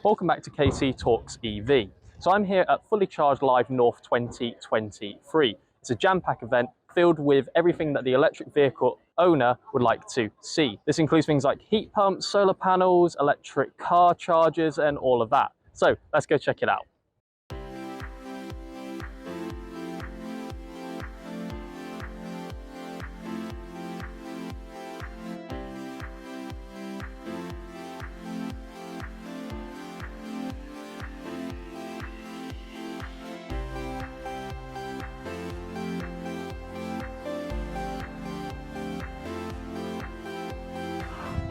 Welcome back to KC Talks EV. So I'm here at Fully Charged Live North 2023. It's a jam-pack event filled with everything that the electric vehicle owner would like to see. This includes things like heat pumps, solar panels, electric car chargers, and all of that. So let's go check it out.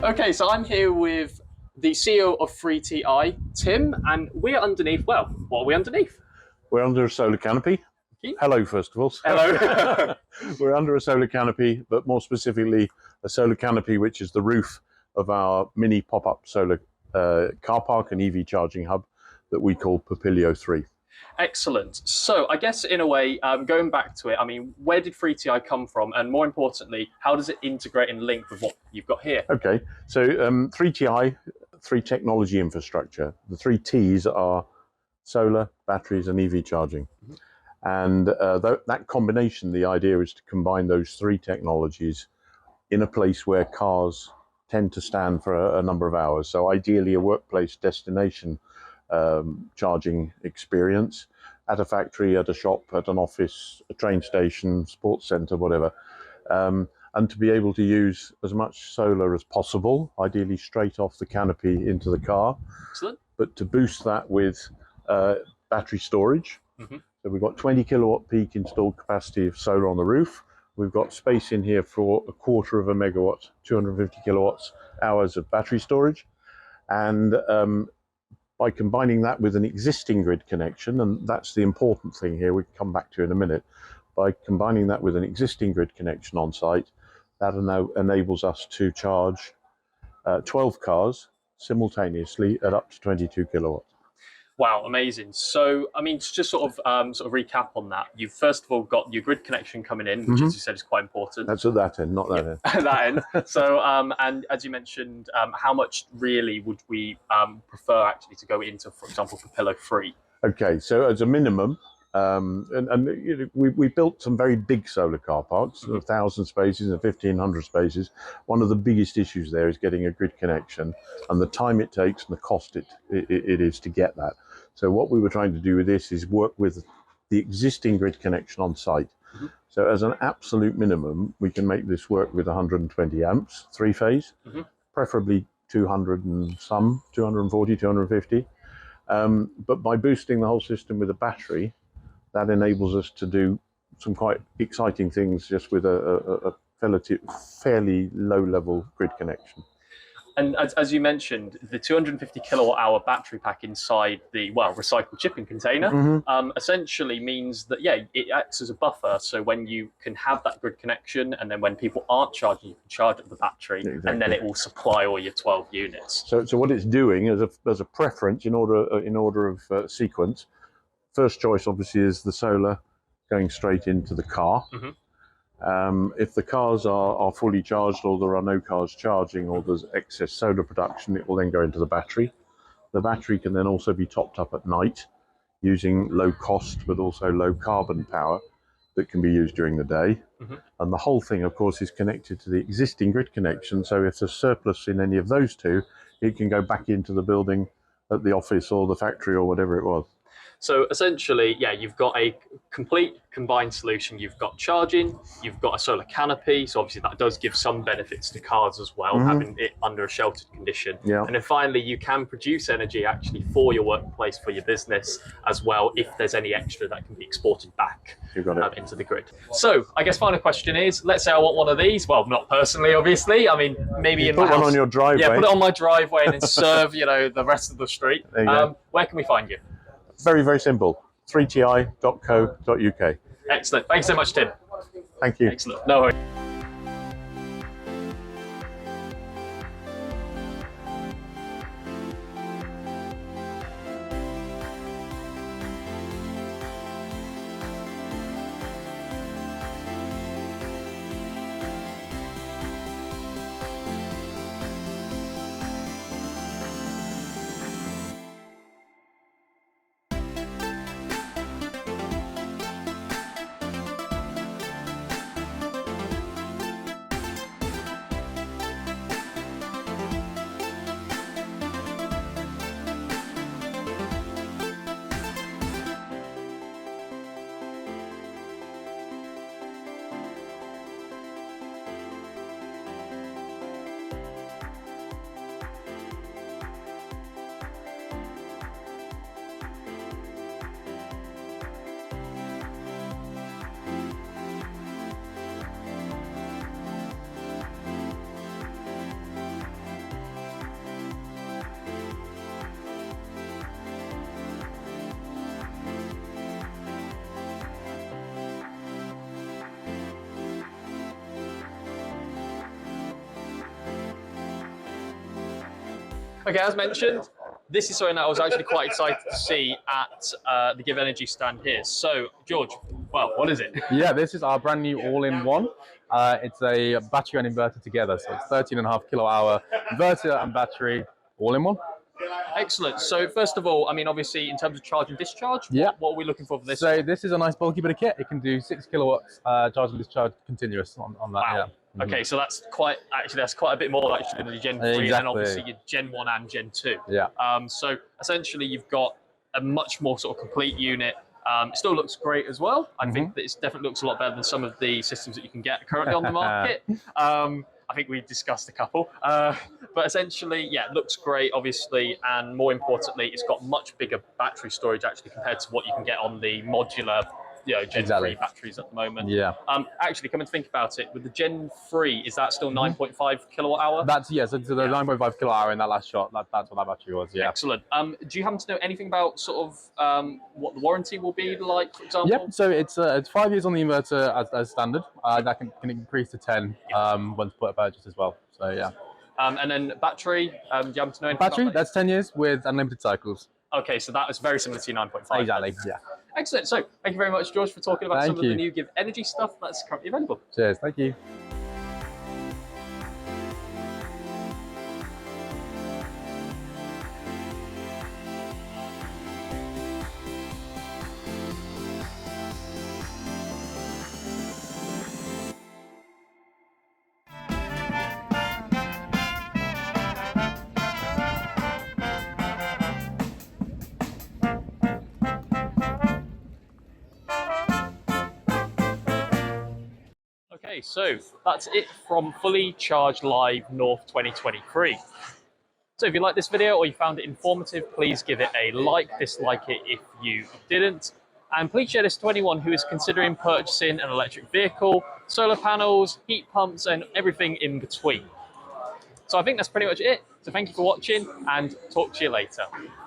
Okay, so I'm here with the CEO of 3TI, Tim, and we're underneath, well, what are we underneath? We're under a solar canopy. Hello, first of all. Hello. We're under a solar canopy, but more specifically, a solar canopy which is the roof of our mini pop-up solar car park and EV charging hub that we call Papilio 3. Excellent. So I guess in a way, going back to it, I mean, where did 3TI come from? And more importantly, how does it integrate and link with what you've got here? Okay, so 3TI, three technology infrastructure. The three T's are solar, batteries and EV charging. And that combination, the idea is to combine those three technologies in a place where cars tend to stand for a number of hours. So ideally a workplace destination charging experience at a factory, at a shop, at an office, a train station, sports centre, whatever. And to be able to use as much solar as possible, ideally straight off the canopy into the car. Excellent. But to boost that with battery storage. So we've got 20 kilowatt peak installed capacity of solar on the roof. We've got space in here for 1/4 of a megawatt, 250 kilowatts hours of battery storage. And by combining that with an existing grid connection, and that's the important thing here, we can come back to in a minute, by combining that with an existing grid connection on site, that enables us to charge 12 cars simultaneously at up to 22 kilowatts. Wow, amazing. So, I mean, to just sort of recap on that, you've first of all got your grid connection coming in, which, as you said, is quite important. That's at that end, not that end. That end. So, and as you mentioned, how much really would we prefer actually to go into, for example, Papilio 3? Okay, so as a minimum, you know, we built some very big solar car parks, 1,000 spaces and 1,500 spaces. One of the biggest issues there is getting a grid connection and the time it takes and the cost it is to get that. So what we were trying to do with this is work with the existing grid connection on site. So as an absolute minimum, we can make this work with 120 amps, three-phase, preferably 200 and some, 240, 250. But by boosting the whole system with a battery, that enables us to do some quite exciting things just with a fairly low-level grid connection. And as you mentioned, the 250 kilowatt hour battery pack inside the, well, recycled shipping container essentially means that, yeah, it acts as a buffer. So when you can have that grid connection and then when people aren't charging, you can charge up the battery and then it will supply all your 12 units. So what it's doing as a preference in order of sequence, first choice obviously is the solar going straight into the car. If the cars are fully charged or there are no cars charging or there's excess solar production, it will then go into the battery. The battery can then also be topped up at night using low cost but also low carbon power that can be used during the day. And the whole thing, of course, is connected to the existing grid connection. So if there's surplus in any of those two, it can go back into the building at the office or the factory or whatever it was. So essentially, yeah, you've got a complete combined solution. You've got charging, you've got a solar canopy. So obviously that does give some benefits to cars as well, having it under a sheltered condition. And then finally, you can produce energy actually for your workplace, for your business as well, if there's any extra that can be exported back into the grid. So I guess final question is, let's say I want one of these. Well, not personally, obviously. I mean, maybe in my house. Put one on your driveway. Yeah, put it on my driveway and then serve, you know, the rest of the street. Where can we find you? Very, very simple. 3ti.co.uk. Excellent. Thanks so much, Tim. Thank you. Excellent. No worries. Okay, as mentioned, this is something that I was actually quite excited to see at the GivEnergy stand here. So, George, well, what is it? Yeah, this is our brand new all-in-one. It's a battery and inverter together, so it's 13.5 kilowatt hour inverter and battery all in one. Excellent. So first of all, I mean, obviously, in terms of charge and discharge, Yeah. what are we looking for this? So this is a nice bulky bit of kit. It can do 6 kilowatts charge and discharge continuous on that. Wow. Yeah. Okay, so that's quite a bit more actually than the Gen 3 and then obviously your Gen 1 and Gen 2. Yeah. So essentially you've got a much more sort of complete unit. It still looks great as well. I think that it definitely looks a lot better than some of the systems that you can get currently on the market. I think we discussed a couple, but essentially, yeah, it looks great, obviously, and more importantly, it's got much bigger battery storage actually compared to what you can get on the modular, Gen 3 batteries at the moment. Yeah. Actually, come and think about it, with the Gen 3, is that still 9.5 kilowatt hour? That's, yeah, so the 9.5 kilowatt hour in that last shot, that's what that battery was, yeah. Excellent. Do you happen to know anything about sort of what the warranty will be like, for example? Yep, so it's 5 years on the inverter as standard. That can increase to 10 once put a purchase as well, so yeah. And then battery, do you happen to know anything battery, about that? that's 10 years with unlimited cycles. Okay, so that is very similar to your 9.5. Exactly, yeah. Excellent. So thank you very much, George, for talking about some of the new GivEnergy stuff that's currently available. Cheers, thank you. Okay, so that's it from Fully Charged Live North 2023. So if you liked this video or you found it informative, please give it a like, dislike it if you didn't. And please share this to anyone who is considering purchasing an electric vehicle, solar panels, heat pumps, and everything in between. So I think that's pretty much it. So thank you for watching and talk to you later.